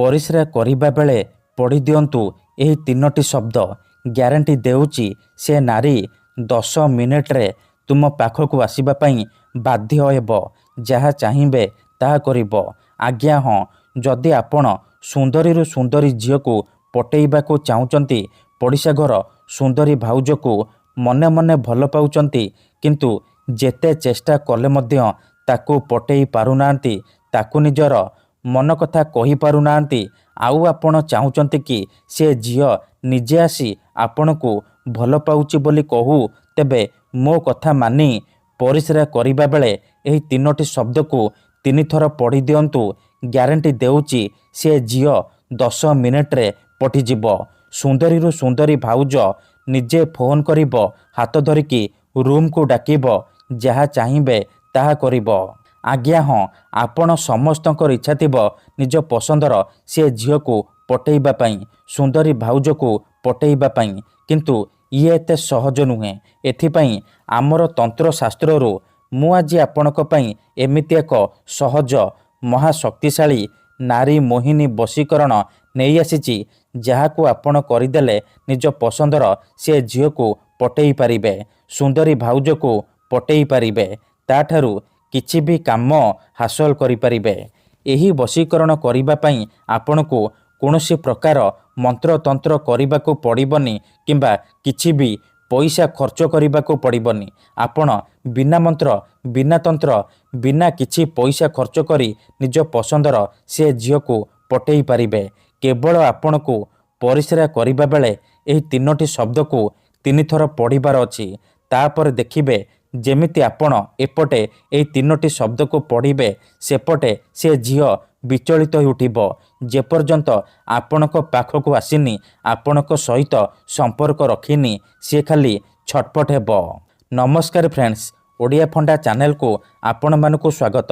ପରିସ୍ରା କରିବା ବେଳେ ପଢ଼ି ଦିଅନ୍ତୁ ଏହି 3ଟି ଶବ୍ଦ। ଗ୍ୟାରେଣ୍ଟି ଦେଉଛି ସେ ନାରୀ 10 ମିନିଟ୍ରେ ତୁମ ପାଖକୁ ଆସିବା ପାଇଁ ବାଧ୍ୟ ହେବ। ଯାହା ଚାହିଁବେ ତାହା କରିବ। ଆଜ୍ଞା ହଁ, ଯଦି ଆପଣ ସୁନ୍ଦରୀରୁ ସୁନ୍ଦରୀ ଝିଅକୁ ପଟେଇବାକୁ ଚାହୁଁଛନ୍ତି, ପଡ଼ିଶା ଘର ସୁନ୍ଦରୀ ଭାଉଜକୁ ମନେ ମନେ ଭଲ ପାଉଛନ୍ତି, କିନ୍ତୁ ଯେତେ ଚେଷ୍ଟା କଲେ ମଧ୍ୟ ତାକୁ ପଟେଇ ପାରୁନାହାନ୍ତି, ତାକୁ ନିଜର ମନ କଥା କହିପାରୁନାହାନ୍ତି, ଆଉ ଆପଣ ଚାହୁଁଛନ୍ତି କି ସେ ଝିଅ ନିଜେ ଆସି ଆପଣଙ୍କୁ ଭଲ ପାଉଛି ବୋଲି କହୁ, ତେବେ ମୋ କଥା ମାନି ପରିସ୍ରା କରିବା ବେଳେ ଏହି 3ଟି ଶବ୍ଦକୁ 3 ଥର ପଢ଼ି ଦିଅନ୍ତୁ। ଗ୍ୟାରେଣ୍ଟି ଦେଉଛି ସେ ଝିଅ 10 ମିନିଟ୍ରେ ପଟିଯିବ। ସୁନ୍ଦରୀରୁ ସୁନ୍ଦରୀ ଭାଉଜ ନିଜେ ଫୋନ୍ କରିବ, ହାତ ଧରିକି ରୁମ୍କୁ ଡାକିବ, ଯାହା ଚାହିଁବେ ତାହା କରିବ। ଆଜ୍ଞା ହଁ, ଆପଣ ସମସ୍ତଙ୍କର ଇଚ୍ଛା ଥିବ ନିଜ ପସନ୍ଦର ସେ ଝିଅକୁ ପଟେଇବା ପାଇଁ, ସୁନ୍ଦରୀ ଭାଉଜକୁ ପଟେଇବା ପାଇଁ, କିନ୍ତୁ ଇଏ ଏତେ ସହଜ ନୁହେଁ। ଏଥିପାଇଁ ଆମର ତନ୍ତ୍ରଶାସ୍ତ୍ରରୁ ମୁଁ ଆଜି ଆପଣଙ୍କ ପାଇଁ ଏମିତି ଏକ ସହଜ, ମହାଶକ୍ତିଶାଳୀ ନାରୀ ମୋହିନୀ ବଶୀକରଣ ନେଇ ଆସିଛି, ଯାହାକୁ ଆପଣ କରିଦେଲେ ନିଜ ପସନ୍ଦର ସେ ଝିଅକୁ ପଟେଇ ପାରିବେ, ସୁନ୍ଦରୀ ଭାଉଜକୁ ପଟେଇ ପାରିବେ, ତାଠାରୁ କିଛି ବି କାମ ହାସଲ କରିପାରିବେ। ଏହି ବଶୀକରଣ କରିବା ପାଇଁ ଆପଣଙ୍କୁ କୌଣସି ପ୍ରକାର ମନ୍ତ୍ରତନ୍ତ୍ର କରିବାକୁ ପଡ଼ିବନି କିମ୍ବା କିଛି ବି ପଇସା ଖର୍ଚ୍ଚ କରିବାକୁ ପଡ଼ିବନି। ଆପଣ ବିନା ମନ୍ତ୍ର, ବିନା ତନ୍ତ୍ର, ବିନା କିଛି ପଇସା ଖର୍ଚ୍ଚ କରି ନିଜ ପସନ୍ଦର ସେ ଝିଅକୁ ପଟେଇ ପାରିବେ। କେବଳ ଆପଣଙ୍କୁ ପରିସ୍ରା କରିବା ବେଳେ ଏହି 3ଟି ଶବ୍ଦକୁ 3 ଥର ପଢ଼ିବାର ଅଛି। ତାପରେ ଦେଖିବେ ଯେମିତି ଆପଣ ଏପଟେ ଏହି 3ଟି ଶବ୍ଦକୁ ପଢ଼ିବେ, ସେପଟେ ସେ ଝିଅ ବିଚଳିତ ହୋଇ ଉଠିବ। ଯେପର୍ଯ୍ୟନ୍ତ ଆପଣଙ୍କ ପାଖକୁ ଆସିନି, ଆପଣଙ୍କ ସହିତ ସମ୍ପର୍କ ରଖିନି, ସେ ଖାଲି ଛଟପଟ ହେବ। ନମସ୍କାର ଫ୍ରେଣ୍ଡସ୍, ଓଡ଼ିଆ ଫଣ୍ଡା ଚ୍ୟାନେଲକୁ ଆପଣମାନଙ୍କୁ ସ୍ୱାଗତ।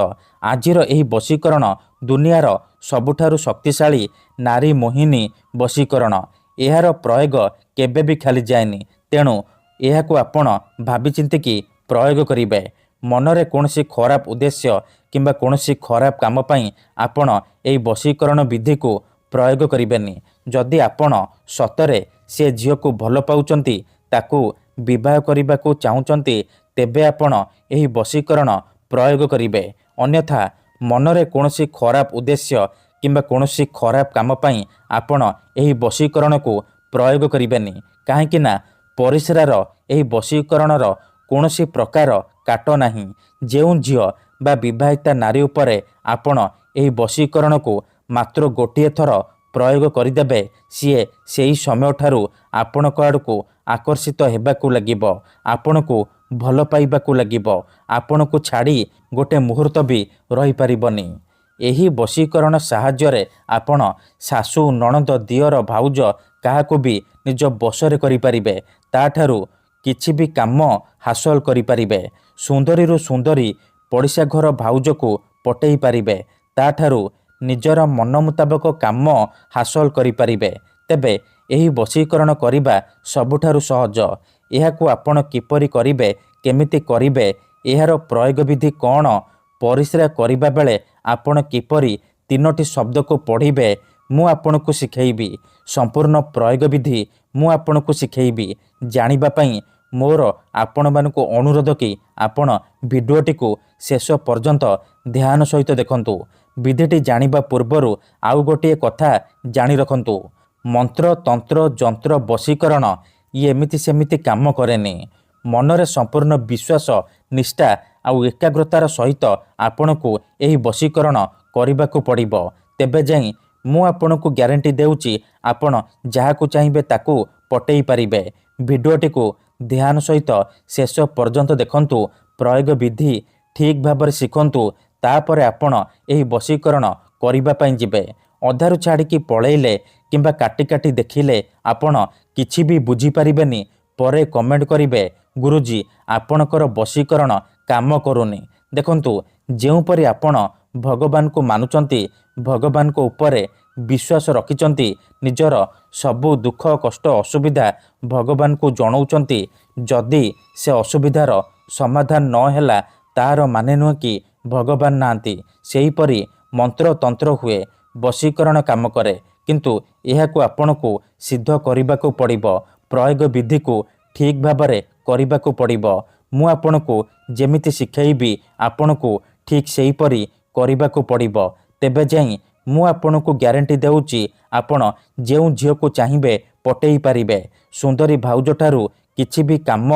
ଆଜିର ଏହି ବଶୀକରଣ ଦୁନିଆର ସବୁଠାରୁ ଶକ୍ତିଶାଳୀ ନାରୀ ମୋହିନୀ ବଶୀକରଣ। ଏହାର ପ୍ରୟୋଗ କେବେ ବି ଖାଲି ଯାଏନି, ତେଣୁ ଏହାକୁ ଆପଣ ଭାବିଚିନ୍ତିକି ପ୍ରୟୋଗ କରିବେ। ମନରେ କୌଣସି ଖରାପ ଉଦ୍ଦେଶ୍ୟ କିମ୍ବା କୌଣସି ଖରାପ କାମ ପାଇଁ ଆପଣ ଏହି ବଶୀକରଣ ବିଧିକୁ ପ୍ରୟୋଗ କରିବେନି। ଯଦି ଆପଣ ସତରେ ସେ ଝିଅକୁ ଭଲ ପାଉଛନ୍ତି, ତାକୁ ବିବାହ କରିବାକୁ ଚାହୁଁଛନ୍ତି, ତେବେ ଆପଣ ଏହି ବଶୀକରଣ ପ୍ରୟୋଗ କରିବେ। ଅନ୍ୟଥା ମନରେ କୌଣସି ଖରାପ ଉଦ୍ଦେଶ୍ୟ କିମ୍ବା କୌଣସି ଖରାପ କାମ ପାଇଁ ଆପଣ ଏହି ବଶୀକରଣକୁ ପ୍ରୟୋଗ କରିବେନି। କାହିଁକି ନା ପରିସ୍ରାର ଏହି ବଶୀକରଣର କୌଣସି ପ୍ରକାର କାଟ ନାହିଁ। ଯେଉଁ ଝିଅ ବା ବିବାହିତା ନାରୀ ଉପରେ ଆପଣ ଏହି ବଶୀକରଣକୁ ମାତ୍ର ଗୋଟିଏ ଥର ପ୍ରୟୋଗ କରିଦେବେ, ସିଏ ସେହି ସମୟଠାରୁ ଆପଣଙ୍କ ଆଡ଼କୁ ଆକର୍ଷିତ ହେବାକୁ ଲାଗିବ, ଆପଣଙ୍କୁ ଭଲ ପାଇବାକୁ ଲାଗିବ, ଆପଣଙ୍କୁ ଛାଡ଼ି ଗୋଟେ ମୁହୂର୍ତ୍ତ ବି ରହିପାରିବନି। ଏହି ବଶୀକରଣ ସାହାଯ୍ୟରେ ଆପଣ ଶାଶୁ, ନଣନ୍ଦ, ଦିଅର, ଭାଉଜ କାହାକୁ ବି ନିଜ ବଶରେ କରିପାରିବେ, ତାଠାରୁ କିଛି ବି କାମ ହାସଲ କରିପାରିବେ। ସୁନ୍ଦରୀରୁ ସୁନ୍ଦରୀ ପଡ଼ିଶା ଘର ଭାଉଜକୁ ପଟେଇ ପାରିବେ, ତାଠାରୁ ନିଜର ମନ ମୁତାବକ କାମ ହାସଲ କରିପାରିବେ। ତେବେ ଏହି ବଶୀକରଣ କରିବା ସବୁଠାରୁ ସହଜ। ଏହାକୁ ଆପଣ କିପରି କରିବେ, କେମିତି କରିବେ, ଏହାର ପ୍ରୟୋଗ ବିଧି କ'ଣ, ପରିସ୍ରା କରିବା ବେଳେ ଆପଣ କିପରି 3ଟି ଶବ୍ଦକୁ ପଢ଼ିବେ, ମୁଁ ଆପଣଙ୍କୁ ଶିଖେଇବି। ସମ୍ପୂର୍ଣ୍ଣ ପ୍ରୟୋଗ ବିଧି ମୁଁ ଆପଣଙ୍କୁ ଶିଖେଇବି। ଜାଣିବା ପାଇଁ ମୋର ଆପଣମାନଙ୍କୁ ଅନୁରୋଧ କି ଆପଣ ଭିଡ଼ିଓଟିକୁ ଶେଷ ପର୍ଯ୍ୟନ୍ତ ଧ୍ୟାନ ସହିତ ଦେଖନ୍ତୁ। ବିଧିଟି ଜାଣିବା ପୂର୍ବରୁ ଆଉ ଗୋଟିଏ କଥା ଜାଣି ରଖନ୍ତୁ। ମନ୍ତ୍ର, ତନ୍ତ୍ର, ଯନ୍ତ୍ର, ବଶୀକରଣ ଇଏ ଏମିତି ସେମିତି କାମ କରେନି। ମନରେ ସମ୍ପୂର୍ଣ୍ଣ ବିଶ୍ୱାସ, ନିଷ୍ଠା ଆଉ ଏକାଗ୍ରତାର ସହିତ ଆପଣଙ୍କୁ ଏହି ବଶୀକରଣ କରିବାକୁ ପଡ଼ିବ। ତେବେ ଯାଇ ମୁଁ ଆପଣଙ୍କୁ ଗ୍ୟାରେଣ୍ଟି ଦେଉଛି ଆପଣ ଯାହାକୁ ଚାହିଁବେ ତାକୁ ପଟେଇ ପାରିବେ। ଭିଡ଼ିଓଟିକୁ ଧ୍ୟାନ ସହିତ ଶେଷ ପର୍ଯ୍ୟନ୍ତ ଦେଖନ୍ତୁ। ପ୍ରୟୋଗ ବିଧି ଠିକ୍ ଭାବରେ ଶିଖନ୍ତୁ। ତାପରେ ଆପଣ ଏହି ବଶୀକରଣ କରିବା ପାଇଁ ଯିବେ। ଅଧାରୁ ଛାଡ଼ିକି ପଳେଇଲେ କିମ୍ବା କାଟି କାଟି ଦେଖିଲେ ଆପଣ କିଛି ବି ବୁଝିପାରିବେନି। ପରେ କମେଣ୍ଟ କରିବେ, ଗୁରୁଜୀ ଆପଣଙ୍କର ବଶୀକରଣ କାମ କରୁନି। ଦେଖନ୍ତୁ, ଯେଉଁପରି ଆପଣ ଭଗବାନଙ୍କୁ ମାନୁଛନ୍ତି, ଭଗବାନଙ୍କ ଉପରେ ବିଶ୍ୱାସ ରଖିଛନ୍ତି, ନିଜର ସବୁ ଦୁଃଖ, କଷ୍ଟ, ଅସୁବିଧା ଭଗବାନଙ୍କୁ ଜଣାଉଛନ୍ତି, ଯଦି ସେ ଅସୁବିଧାର ସମାଧାନ ନ ହେଲା, ତାହାର ମାନେ ନୁହେଁ କି ଭଗବାନ ନାହାନ୍ତି। ସେହିପରି ମନ୍ତ୍ରତନ୍ତ୍ର ହୁଏ, ବଶୀକରଣ କାମ କରେ, କିନ୍ତୁ ଏହାକୁ ଆପଣଙ୍କୁ ସିଦ୍ଧ କରିବାକୁ ପଡ଼ିବ। ପ୍ରୟୋଗ ବିଧିକୁ ଠିକ୍ ଭାବରେ କରିବାକୁ ପଡ଼ିବ। ମୁଁ ଆପଣଙ୍କୁ ଯେମିତି ଶିଖାଇବି ଆପଣଙ୍କୁ ଠିକ୍ ସେହିପରି କରିବାକୁ ପଡ଼ିବ। ତେବେ ଯାଇ ମୁଁ ଆପଣଙ୍କୁ ଗ୍ୟାରେଣ୍ଟି ଦେଉଛି ଆପଣ ଯେଉଁ ଝିଅକୁ ଚାହିଁବେ ପଟେଇ ପାରିବେ। ସୁନ୍ଦରୀ ଭାଉଜଠାରୁ କିଛି ବି କାମ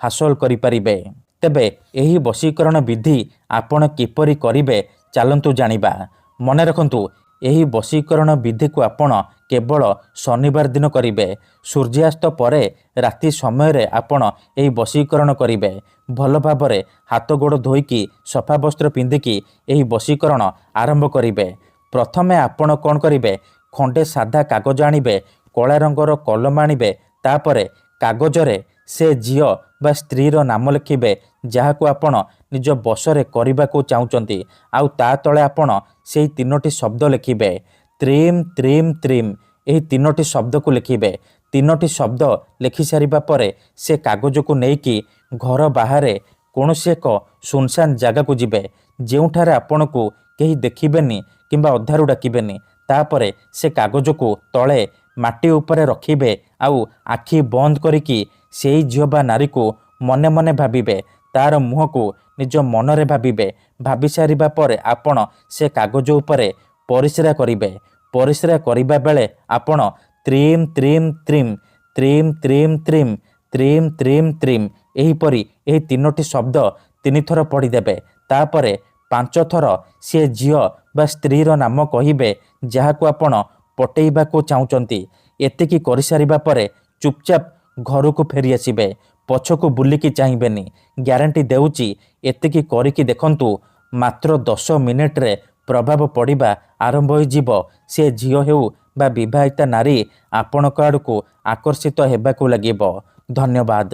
ହାସଲ କରିପାରିବେ। ତେବେ ଏହି ବଶୀକରଣ ବିଧି ଆପଣ କିପରି କରିବେ ଚାଲନ୍ତୁ ଜାଣିବା। ମନେ ରଖନ୍ତୁ, ଏହି ବଶୀକରଣ ବିଧିକୁ ଆପଣ କେବଳ ଶନିବାର ଦିନ କରିବେ। ସୂର୍ଯ୍ୟାସ୍ତ ପରେ ରାତି ସମୟରେ ଆପଣ ଏହି ବଶୀକରଣ କରିବେ। ଭଲ ଭାବରେ ହାତ ଗୋଡ଼ ଧୋଇକି ସଫା ବସ୍ତ୍ର ପିନ୍ଧିକି ଏହି ବଶୀକରଣ ଆରମ୍ଭ କରିବେ। ପ୍ରଥମେ ଆପଣ କ'ଣ କରିବେ, ଖଣ୍ଡେ ସାଧା କାଗଜ ଆଣିବେ, କଳା ରଙ୍ଗର କଲମ ଆଣିବେ। ତାପରେ କାଗଜରେ ସେ ଝିଅ ବା ସ୍ତ୍ରୀର ନାମ ଲେଖିବେ ଯାହାକୁ ଆପଣ ନିଜ ବଶରେ କରିବାକୁ ଚାହୁଁଛନ୍ତି। ଆଉ ତା ତଳେ ଆପଣ ସେହି 3ଟି ଶବ୍ଦ ଲେଖିବେ, ତ୍ରିମ୍ ତ୍ରିମ୍ ତ୍ରିମ୍। ଏହି 3ଟି ଶବ୍ଦକୁ ଲେଖିବେ। 3ଟି ଶବ୍ଦ ଲେଖିସାରିବା ପରେ ସେ କାଗଜକୁ ନେଇକି ଘର ବାହାରେ କୌଣସି ଏକ ସୁନସାନ ଜାଗାକୁ ଯିବେ, ଯେଉଁଠାରେ ଆପଣଙ୍କୁ କେହି ଦେଖିବେନି କିମ୍ବା ଅଧାରୁ ଡାକିବେନି। ତାପରେ ସେ କାଗଜକୁ ତଳେ ମାଟି ଉପରେ ରଖିବେ ଆଉ ଆଖି ବନ୍ଦ କରିକି ସେଇ ଝିଅ ବା ନାରୀକୁ ମନେ ମନେ ଭାବିବେ। ତାର ମୁହଁକୁ ନିଜ ମନରେ ଭାବିବେ। ଭାବି ସାରିବା ପରେ ଆପଣ ସେ କାଗଜ ଉପରେ ପରିସ୍ରା କରିବେ। ପରିସ୍ରା କରିବା ବେଳେ ଆପଣ ତ୍ରିମ୍ ତ୍ରିମ୍ ତ୍ରିମ୍, ତ୍ରିମ୍ ତ୍ରିମ୍ ତ୍ରିମ୍, ତ୍ରିମ୍ ତ୍ରିମ୍ ତ୍ରିମ୍ ଏହିପରି ଏହି 3ଟି ଶବ୍ଦ 3 ଥର ପଢ଼ିଦେବେ। ତାପରେ 5 ଥର ସେ ଝିଅ ବା ସ୍ତ୍ରୀର ନାମ କହିବେ ଯାହାକୁ ଆପଣ ପଟେଇବାକୁ ଚାହୁଁଛନ୍ତି। ଏତିକି କରିସାରିବା ପରେ ଚୁପଚାପ ଘରକୁ ଫେରିଆସିବେ। ପଛକୁ ବୁଲିକି ଚାହିଁବେନି। ଗ୍ୟାରେଣ୍ଟି ଦେଉଛି ଏତିକି କରିକି ଦେଖନ୍ତୁ, ମାତ୍ର 10 ମିନିଟରେ ପ୍ରଭାବ ପଡ଼ିବା ଆରମ୍ଭ ହୋଇଯିବ। ସେ ଝିଅ ହେଉ ବା ବିବାହିତା ନାରୀ ଆପଣଙ୍କ ଆଡ଼କୁ ଆକର୍ଷିତ ହେବାକୁ ଲାଗିବ। ଧନ୍ୟବାଦ।